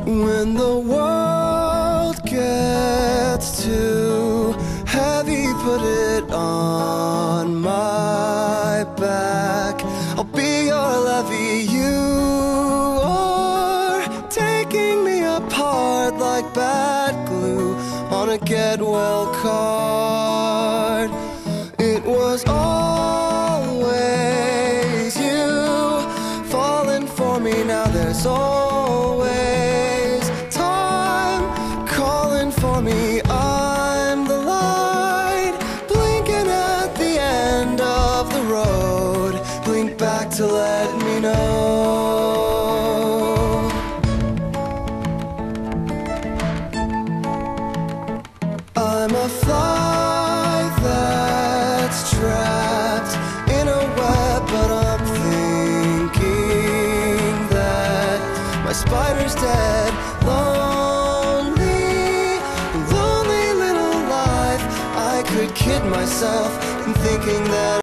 When the world gets too heavy, put it on my back. I'll be your levee. You are taking me apart like bad glue on a get well card. It was always you falling for me. Now there's always time calling for me. I'm the light blinking at the end of the road. Blink back to let me know. I'm a fly that's trapped in a web, but I'm thinking that my spider's dead. Lonely, lonely little life. I could kid myself in thinking that